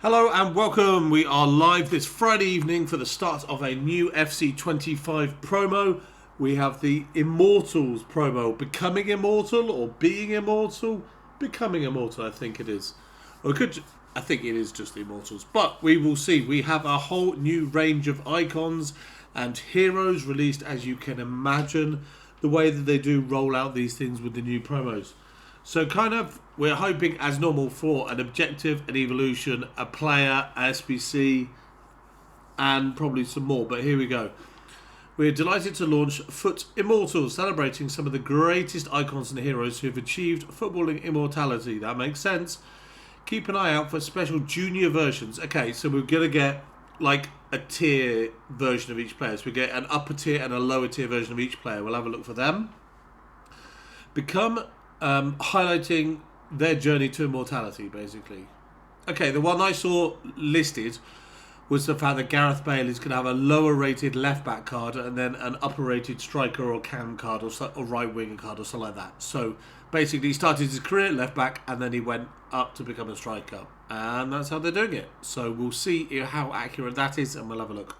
Hello and welcome. We are live this Friday evening for the start of a new FC25 promo. We have the Immortals promo. Becoming Immortal or Being Immortal? Becoming Immortal, I think it is. Or I think it is just the Immortals. But we will see. We have a whole new range of icons and heroes released, as you can imagine, the way that they do roll out these things with the new promos. So we're hoping as normal for an objective, an evolution, a player, a SBC, and probably some more. But here we go. We're delighted to launch FUT Immortals, celebrating some of the greatest icons and heroes who have achieved footballing immortality. That makes sense. Keep an eye out for special junior versions. Okay, so we're going to get like a tier version of each player. So we get an upper tier and a lower tier version of each player. We'll have a look for them. Highlighting their journey to immortality, basically. Okay, the one I saw listed was the fact that Gareth Bale is going to have a lower rated left back card and then an upper rated striker or cam card or right winger card or something like that. So basically he started his career at left back and then he went up to become a striker, and that's how they're doing it. So we'll see how accurate that is and we'll have a look.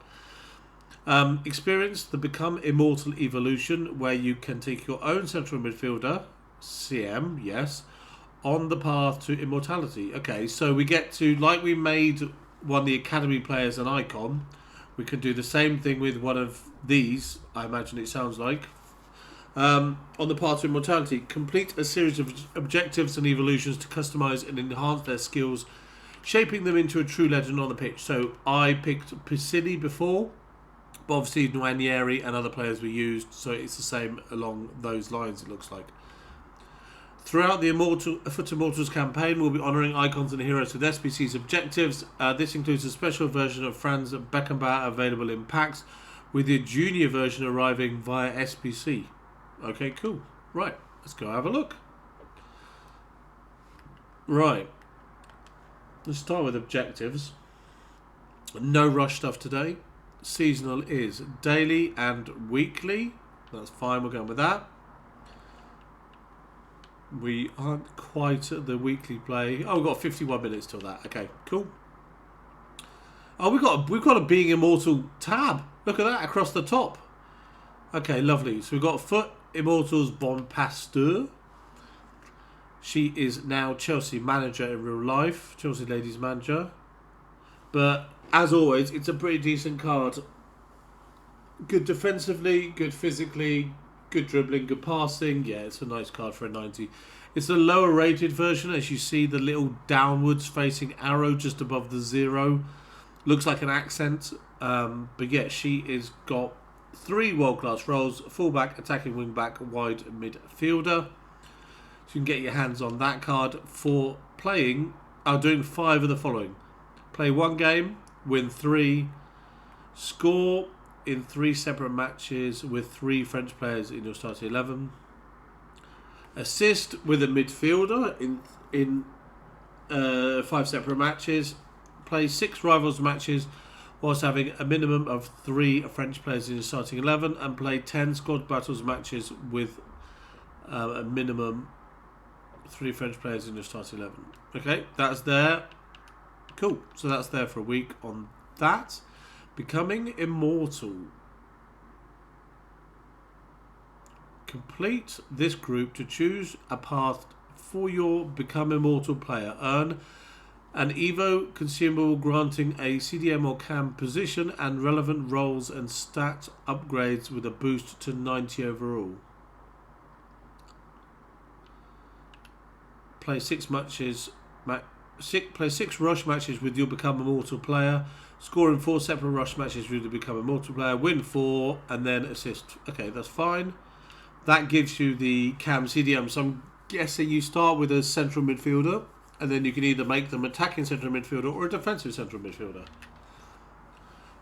Experience the Become Immortal evolution, where you can take your own central midfielder, CM, yes, on the path to immortality. Okay, so we get to, like we made one of the academy players an icon, we can do the same thing with one of these, I imagine it sounds like. On the path to immortality, complete a series of objectives and evolutions to customize and enhance their skills, shaping them into a true legend on the pitch. So I picked Piscini before, but obviously Nwaneri and other players were used, so it's the same along those lines, it looks like. Throughout the FUT Immortals campaign, we'll be honouring icons and heroes with SBC's objectives. This includes a special version of Franz Beckenbauer available in packs, with the junior version arriving via SBC. Okay, cool. Right, let's go have a look. Right. Let's start with objectives. No rush stuff today. Seasonal is daily and weekly. That's fine, we're going with that. We aren't quite at the weekly play. Oh, we've got 51 minutes till that. Okay, cool. Oh, we've got a Being Immortal tab. Look at that across the top. Okay, lovely. So we've got FUT Immortals Bon Pasteur. She is now Chelsea manager in real life. Chelsea ladies manager. But as always, it's a pretty decent card. Good defensively, good physically, good dribbling, good passing. Yeah, it's a nice card for a 90. It's a lower rated version, as you see the little downwards facing arrow just above the 0. Looks like an accent. But yeah, she is got 3 world-class roles: fullback, attacking wing-back, wide midfielder. So you can get your hands on that card for playing. Doing 5 of the following: play 1 game, win 3, score in 3 separate matches with 3 French players in your starting 11, assist with a midfielder in 5 separate matches, play 6 rivals matches whilst having a minimum of 3 French players in your starting 11, and play 10 squad battles matches with a minimum 3 French players in your starting 11. Okay, that's there. Cool. So that's there for a week on that. Becoming Immortal. Complete this group to choose a path for your Become Immortal player. Earn an Evo consumable granting a CDM or CAM position and relevant roles and stat upgrades with a boost to 90 overall. Play 6 matches. Play 6 rush matches with your Become Immortal player. Score in 4 separate rush matches with your Become Immortal player. Win 4 and then assist. Okay, that's fine. That gives you the CAM CDM. So I'm guessing you start with a central midfielder, and then you can either make them attacking central midfielder or a defensive central midfielder.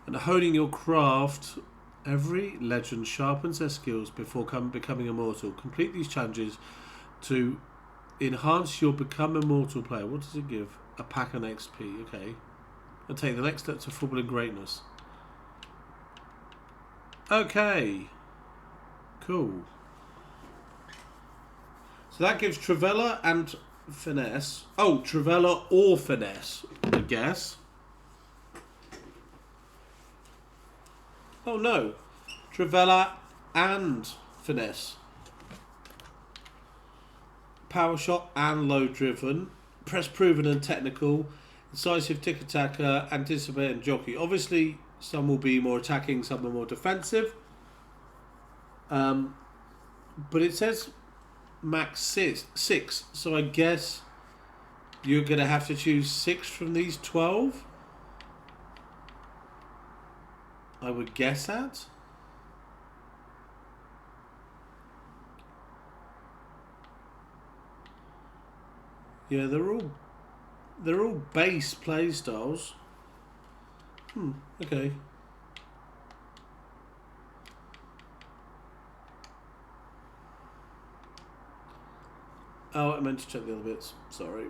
And honing your craft, every legend sharpens their skills before becoming immortal. Complete these challenges to enhance your Become Immortal player. What does it give? A pack and XP. Okay. And take the next step to footballing greatness. Okay. Cool. So that gives Travella and Finesse. Oh, Travella or Finesse. I guess. Oh no. Trivela and Finesse. Power shot and low driven. Press proven and technical. Incisive tick-attacker, anticipate and jockey. Obviously, some will be more attacking, some are more defensive. But it says max 6. So I guess you're going to have to choose 6 from these 12. I would guess that. Yeah, they're all base play styles. Okay. Oh, I meant to check the other bits. Sorry.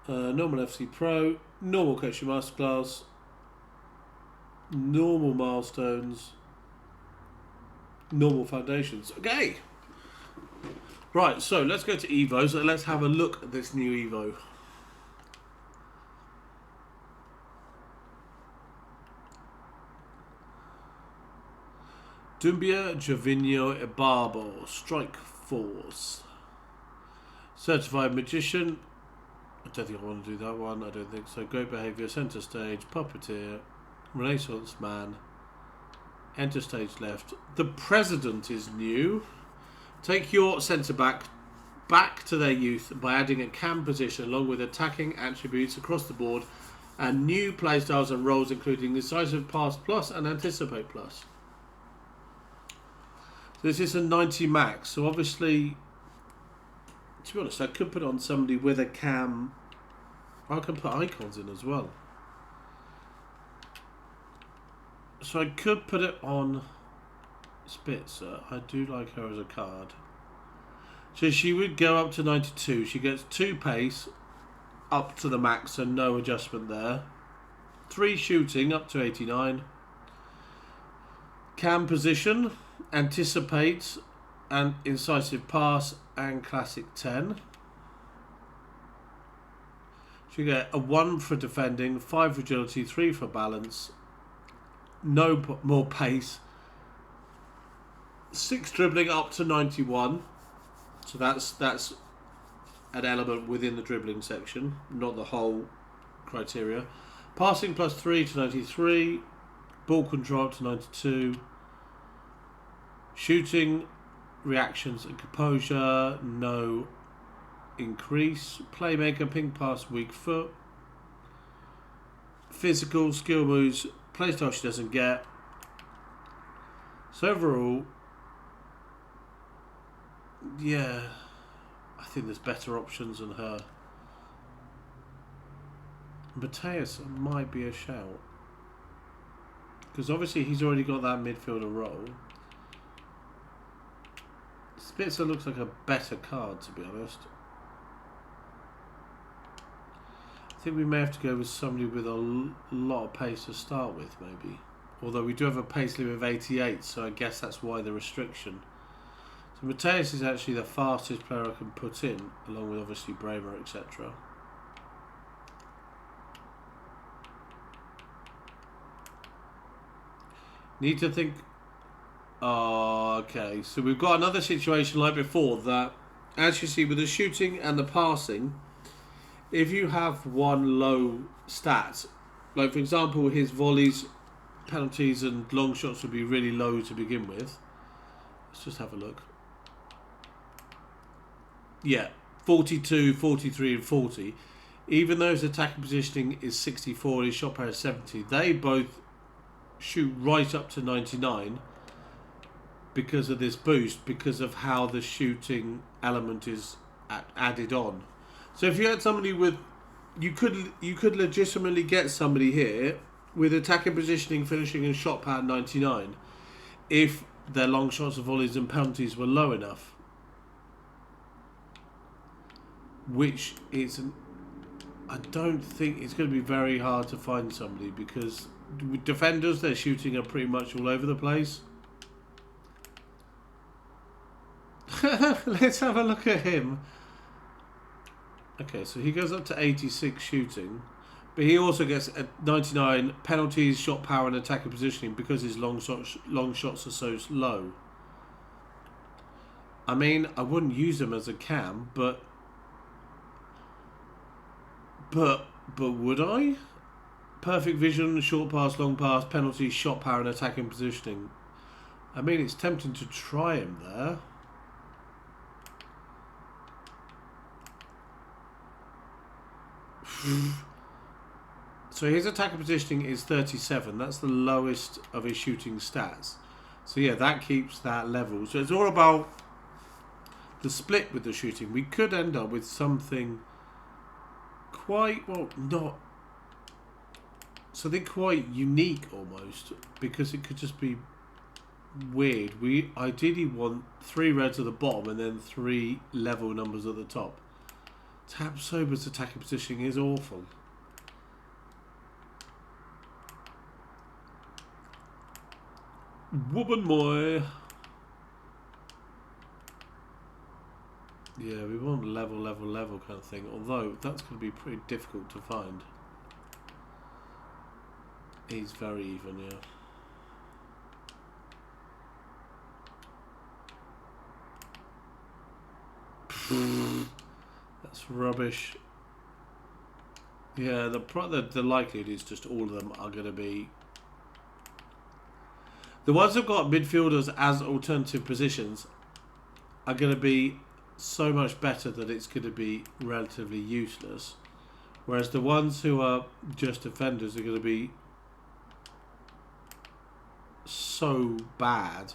Normal FC Pro, normal coaching masterclass, normal milestones, normal foundations. Okay. Right, so let's go to Evo. So let's have a look at this new Evo. Dumbia, Jovinho, Ibarbo, Strike Force. Certified Magician. I don't think I want to do that one. I don't think so. Great Behaviour, Centre Stage, Puppeteer, Renaissance Man, Enter Stage Left. The President is new. Take your centre back to their youth by adding a cam position along with attacking attributes across the board and new playstyles and roles including Decisive Pass Plus and Anticipate Plus. So this is a 90 max. So obviously, to be honest, I could put on somebody with a cam. I can put icons in as well. So I could put it on Spitzer. I do like her as a card. So she would go up to 92. She gets 2 pace up to the max and no adjustment there. 3 shooting up to 89. Cam position, anticipate and incisive pass and classic 10. She get a 1 for defending, 5 for agility, 3 for balance. No more pace. 6 dribbling up to 91. So that's an element within the dribbling section, not the whole criteria. Passing plus 3 to 93. Ball control up to 92. Shooting, reactions and composure, no increase. Playmaker, ping pass, weak foot. Physical, skill moves, playstyle she doesn't get. So overall, yeah, I think there's better options than her. Mateus might be a shout. Because obviously he's already got that midfielder role. Spitzer looks like a better card, to be honest. I think we may have to go with somebody with a lot of pace to start with, maybe. Although we do have a pace limit of 88, so I guess that's why the restriction. So Mateus is actually the fastest player I can put in, along with obviously Braver, etc. Need to think. Oh, okay, so we've got another situation like before that, as you see with the shooting and the passing, if you have one low stat, like for example his volleys, penalties and long shots would be really low to begin with. Let's just have a look. Yeah, 42, 43 and 40. Even though his attacking positioning is 64 and his shot power is 70, they both shoot right up to 99 because of this boost, because of how the shooting element is added on. So if you had somebody with, you could legitimately get somebody here with attacking positioning, finishing and shot power 99 if their long shots and volleys and penalties were low enough. Which is, I don't think it's going to be very hard to find somebody, because with defenders, their shooting are pretty much all over the place. let's have a look at him. Okay, so he goes up to 86 shooting, but he also gets a 99 penalties, shot power, and attacking positioning because his long shots are so low. I mean, I wouldn't use him as a cam, but would I? Perfect vision, short pass, long pass, penalties, shot power, and attacking positioning. I mean, it's tempting to try him there. So his attacking positioning is 37. That's the lowest of his shooting stats. So yeah, that keeps that level. So it's all about the split with the shooting. We could end up with something quite, well, not something quite unique almost, because it could just be weird. We ideally want 3 reds at the bottom and then 3 level numbers at the top. Tab Sober's attacking positioning is awful. Woman boy. Yeah, we want level kind of thing, although that's going to be pretty difficult to find. He's very even, yeah. That's rubbish. Yeah, the likelihood is just all of them are going to be... The ones who've got midfielders as alternative positions are going to be so much better that it's going to be relatively useless. Whereas the ones who are just defenders are going to be so bad.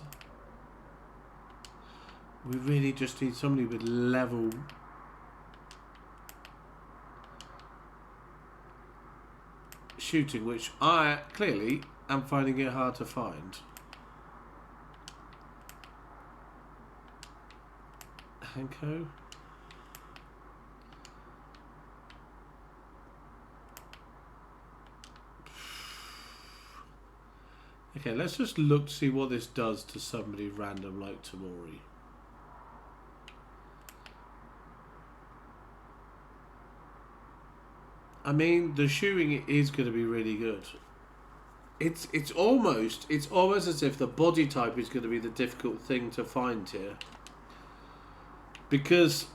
We really just need somebody with level shooting, which I clearly am finding it hard to find. Hanko. Okay, let's just look to see what this does to somebody random like Tamori. I mean, the shooting is going to be really good. It's almost as if the body type is going to be the difficult thing to find here, because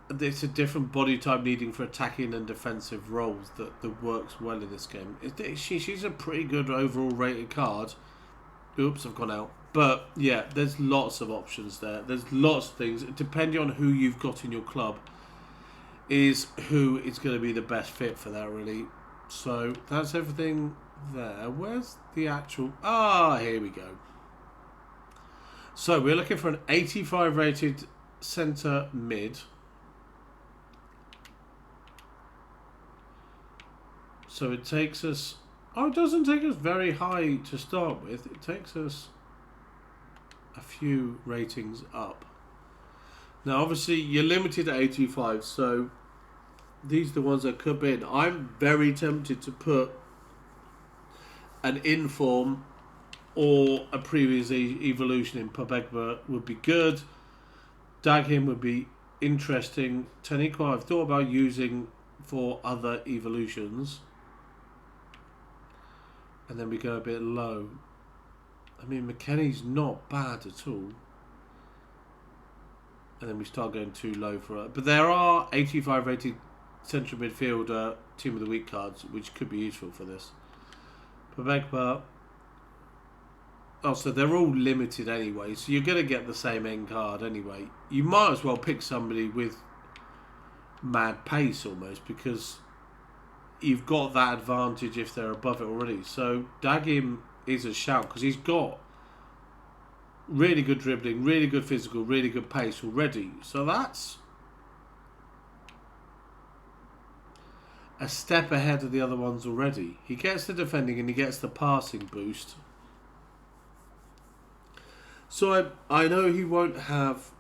it's a different body type needing for attacking and defensive roles that works well in this game. She's a pretty good overall rated card. Oops, I've gone out. But yeah, there's lots of options there. There's lots of things. Depending on who you've got in your club is who is going to be the best fit for that, really. So that's everything there. Where's the actual... Ah, here we go. So we're looking for an 85 rated centre mid. So it takes us... Oh, it doesn't take us very high to start with. It takes us a few ratings up. Now, obviously, you're limited at 85, so these are the ones that could be in. I'm very tempted to put an inform or a previous evolution in. Beckenbauer would be good. Daghim would be interesting. Taniqua I've thought about using for other evolutions. And then we go a bit low. I mean, McKennie's not bad at all. And then we start going too low for it. But there are 85 rated central midfielder team of the week cards, which could be useful for this. Beckenbauer. Oh, so they're all limited anyway. So you're going to get the same end card anyway. You might as well pick somebody with mad pace almost, because you've got that advantage if they're above it already. So Daghim is a shout because he's got really good dribbling, really good physical, really good pace already. So that's a step ahead of the other ones already. He gets the defending and he gets the passing boost. So I know he won't have...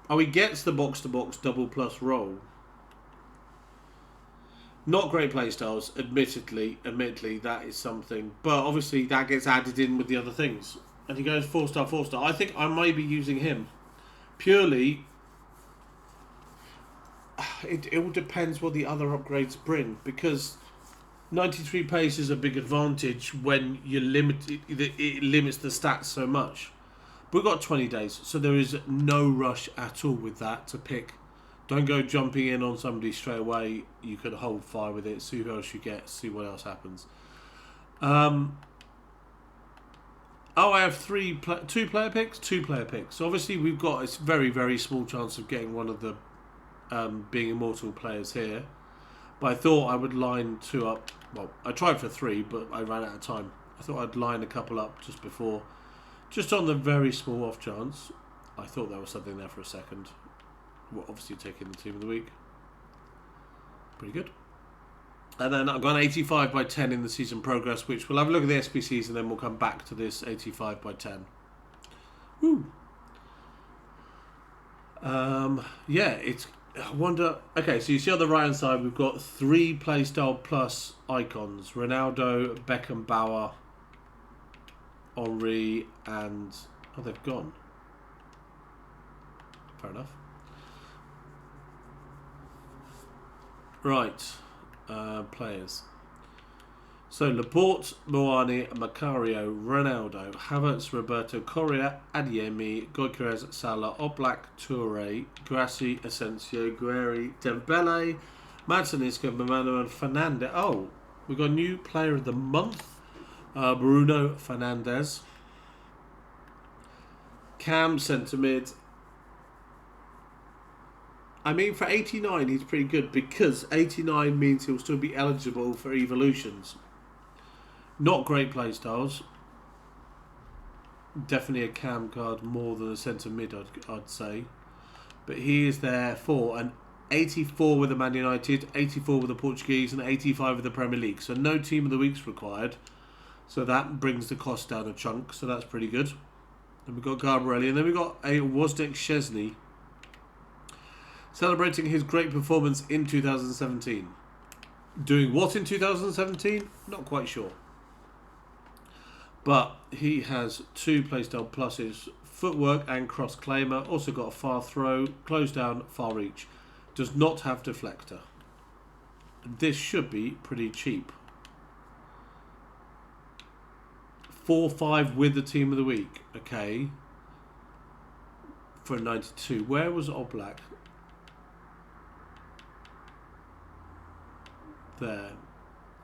Oh, he gets the box-to-box double plus roll. Not great playstyles, admittedly, that is something. But obviously that gets added in with the other things. And he goes 4-star, 4-star. I think I may be using him. Purely, it all depends what the other upgrades bring. Because 93 pace is a big advantage when you it limits the stats so much. We've got 20 days, so there is no rush at all with that to pick. Don't go jumping in on somebody straight away. You can hold fire with it, see who else you get, see what else happens. Oh, I have two player picks. Obviously, we've got a very, very small chance of getting one of the being Immortal players here. But I thought I would line 2 up. Well, I tried for 3, but I ran out of time. I thought I'd line a couple up just before. Just on the very small off chance. I thought there was something there for a second. Well, obviously taking the team of the week. Pretty good. And then I've gone 85 by 10 in the season progress, which we'll have a look at the SBCs and then we'll come back to this 85 by 10. Woo! Yeah, it's... I wonder... Okay, so you see on the right hand side we've got 3 playstyle plus icons. Ronaldo, Beckenbauer, Henry, and... Oh, they've gone. Fair enough. Right. Players. So Laporte, Moani, Macario, Ronaldo, Havertz, Roberto, Correa, Adeyemi, Gyökeres, Salah, Oblak, Toure, Grassi, Asensio, Guerri, Dembele, Madsen, Isco, Mamano, and Fernandes. Oh, we got a new player of the month. Bruno Fernandes. Cam, centre mid. I mean, for 89, he's pretty good because 89 means he'll still be eligible for evolutions. Not great playstyles. Definitely a cam card more than a centre mid, I'd say. But he is there for an 84 with the Man United, 84 with the Portuguese, and 85 with the Premier League. So no team of the week's required. So that brings the cost down a chunk. So that's pretty good. Then we've got Garbarelli, and then we've got a Wojciech Szczęsny. Celebrating his great performance in 2017. Doing what in 2017? Not quite sure. But he has 2 playstyle pluses. Footwork and cross claimer. Also got a far throw, close down, far reach. Does not have deflector. This should be pretty cheap. 4-5 with the team of the week. Okay. For 92. Where was Oblak? There.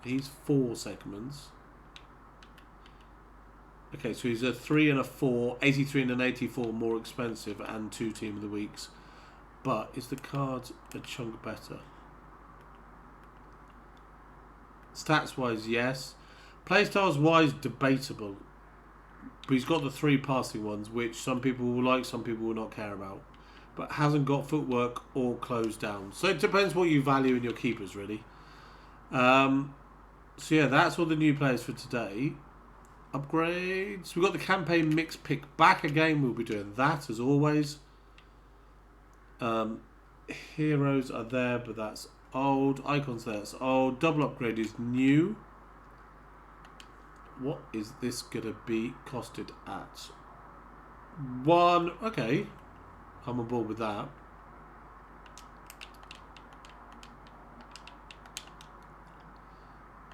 He's 4 segments. Okay, so he's a 3 and a 4, 83 and an 84 more expensive, and 2 team of the weeks. But is the card a chunk better? Stats wise, yes. Playstyles wise, debatable. But he's got the 3 passing ones, which some people will like, some people will not care about. But hasn't got footwork or close down. So it depends what you value in your keepers, really. So yeah, that's all the new players for today. Upgrades. We've got the campaign mix pick back again. We'll be doing that as always. Heroes are there, but that's old. Icons there, that's old. Double upgrade is new. What is this gonna be costed at? 1. Okay, I'm on board with that.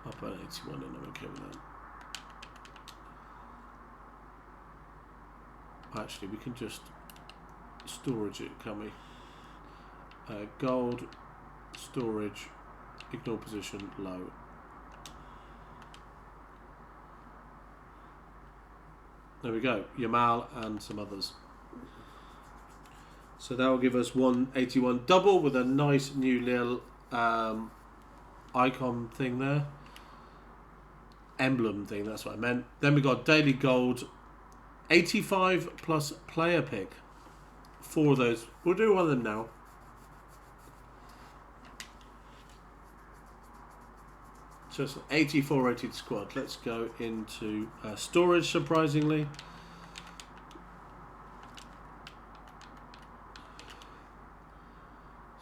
Up at 81 and I'm okay with that. Actually, we can just storage it, can we? Gold, storage, ignore position, low. There we go, Yamal and some others. So that will give us 181 double with a nice new little icon thing there. Emblem thing, that's what I meant. Then we got daily gold, 85 plus player pick. 4 of those. We'll do one of them now. So it's an 84 rated squad. Let's go into storage, surprisingly.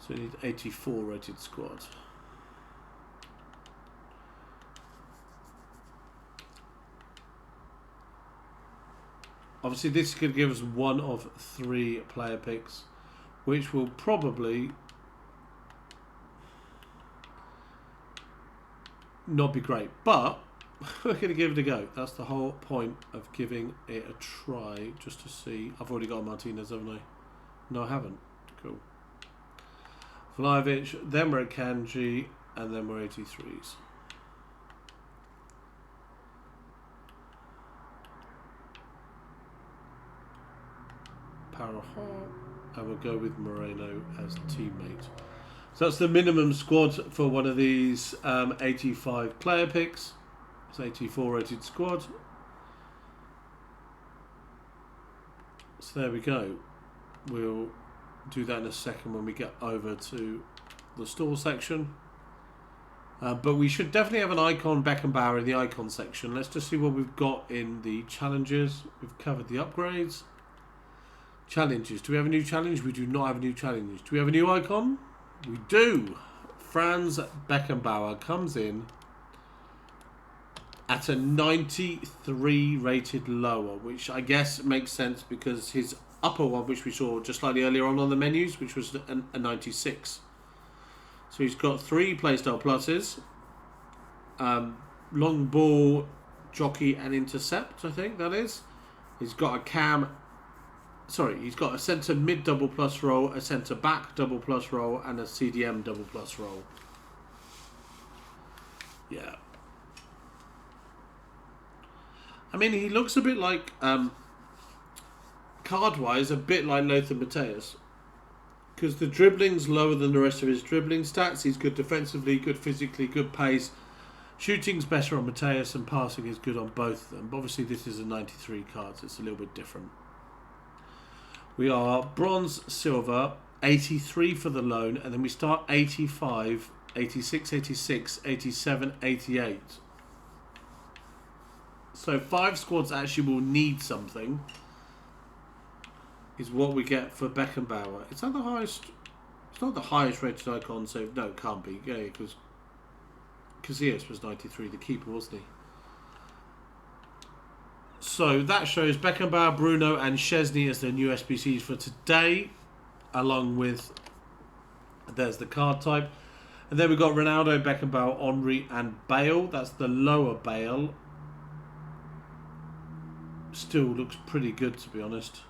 So we need 84 rated squad. Obviously, this is going to give us one of 3 player picks, which will probably not be great, but we're going to give it a go. That's the whole point of giving it a try, just to see. I've already got Martinez, haven't I? No, I haven't. Cool. Vlahovic, then we're at Kanji, and then we're 83s. Paraha, and we'll go with Moreno as teammate. So that's the minimum squad for one of these 85 player picks. It's 84 rated squad. So there we go. We'll do that in a second when we get over to the store section. But we should definitely have an icon Beckenbauer in the icon section. Let's just see what we've got in the challenges. We've covered the upgrades. Challenges. Do we have a new challenge? We do not have a new challenge. Do we have a new icon? We do. Franz Beckenbauer comes in at a 93 rated lower, which I guess makes sense because his upper one, which we saw just slightly earlier on the menus, which was a 96. So he's got 3 playstyle pluses. Long ball, jockey and intercept, I think that is. He's got a cam... Sorry, he's got a centre mid double plus role, a centre back double plus role, and a CDM double plus role. Yeah. I mean, he looks a bit like, card-wise, a bit like Lothar Matthäus. Because the dribbling's lower than the rest of his dribbling stats. He's good defensively, good physically, good pace. Shooting's better on Matthäus, and passing is good on both of them. But obviously, this is a 93 card, so it's a little bit different. We are bronze, silver, 83 for the loan, and then we start 85, 86, 86, 87, 88. So 5 squads actually will need something, is what we get for Beckenbauer. It's not the highest, it's not the highest rated icon, so no, it can't be, yeah, because Casillas was 93, the keeper, wasn't he? So that shows Beckenbauer, Bruno and Szczęsny as the new SBCs for today, along with, there's the card type. And then we've got Ronaldo, Beckenbauer, Henry and Bale. That's the lower Bale. Still looks pretty good, to be honest.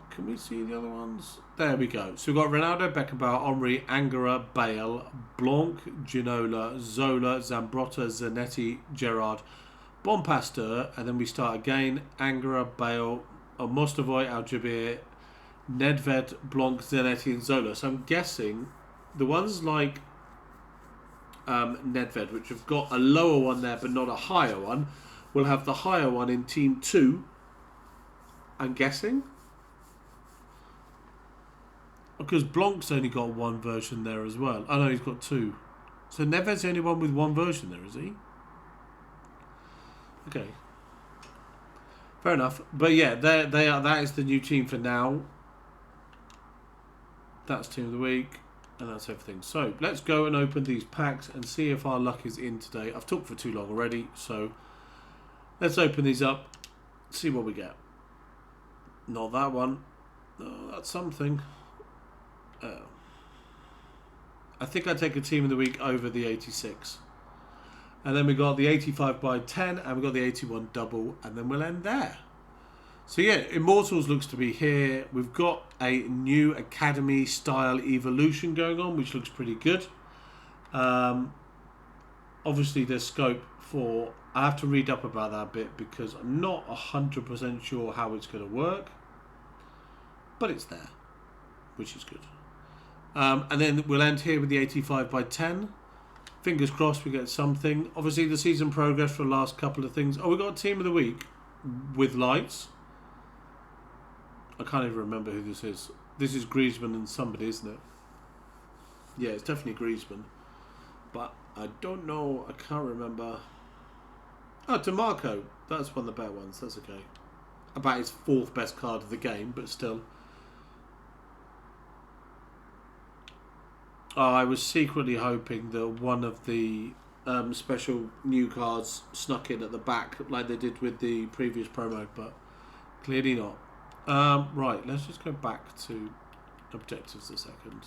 Can we see the other ones? There we go. So we've got Ronaldo, Beckenbauer, Henry, Angara, Bale, Blanc, Ginola, Zola, Zambrotta, Zanetti, Gerrard, Bonpasteur, and then we start again. Angara, Bale, Mostovoy, Aljabir, Nedved, Blanc, Zanetti and Zola. So I'm guessing the ones like Nedved, which have got a lower one there but not a higher one, will have the higher one in Team 2, I'm guessing. Because Blanc's only got 1 version there as well. Oh no, he's got 2. So Nedved's the only one with 1 version there, is he? Okay. Fair enough. But yeah, they are. That is the new team for now. That's Team of the Week. And that's everything. So let's go and open these packs and see if our luck is in today. I've talked for too long already. So let's open these up. See what we get. Not that one. Oh, that's something. I think I'd take a Team of the Week over the 86. And then we got the 85 by 10 and we got the 81 double, and then we'll end there. So yeah, Immortals looks to be here. We've got a new Academy style evolution going on, which looks pretty good. Obviously there's scope for, I have to read up about that bit because I'm not 100% sure how it's going to work. But it's there, which is good. And then we'll end here with the 85 by 10. Fingers crossed we get something. Obviously the season progress for the last couple of things. Oh, we got a Team of the Week with lights. I can't even remember who this is. This is Griezmann and somebody, isn't it? Yeah, it's definitely Griezmann. But I don't know. I can't remember. Oh, DeMarco. That's one of the better ones. That's okay. About his 4th best card of the game, but still. Oh, I was secretly hoping that one of the special new cards snuck in at the back like they did with the previous promo, but clearly not. Right, let's just go back to objectives a second.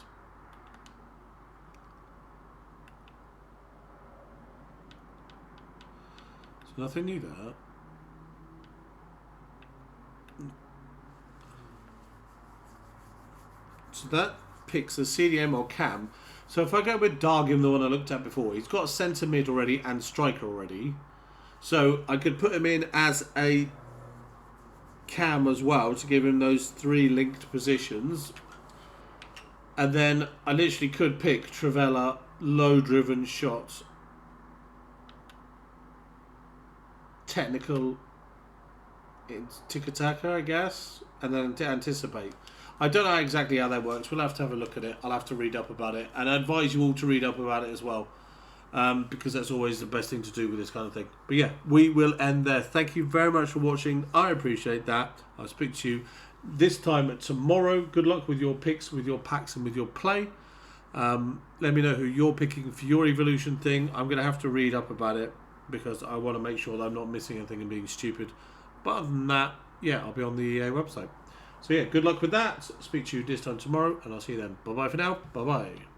So nothing new there. So that picks a CDM or cam. So if I go with Dargim, the one I looked at before, he's got a centre mid already and striker already. So I could put him in as a cam as well to give him those 3 linked positions. And then I literally could pick Travella, low driven shot, technical tiki-taka, I guess, and then to anticipate. I don't know exactly how that works. We'll have to have a look at it. I'll have to read up about it. And I advise you all to read up about it as well. Because that's always the best thing to do with this kind of thing. But yeah, we will end there. Thank you very much for watching. I appreciate that. I'll speak to you this time tomorrow. Good luck with your picks, with your packs, and with your play. Let me know who you're picking for your evolution thing. I'm going to have to read up about it because I want to make sure that I'm not missing anything and being stupid. But other than that, yeah, I'll be on the EA website. So yeah, good luck with that. Speak to you this time tomorrow, and I'll see you then. Bye-bye for now. Bye-bye.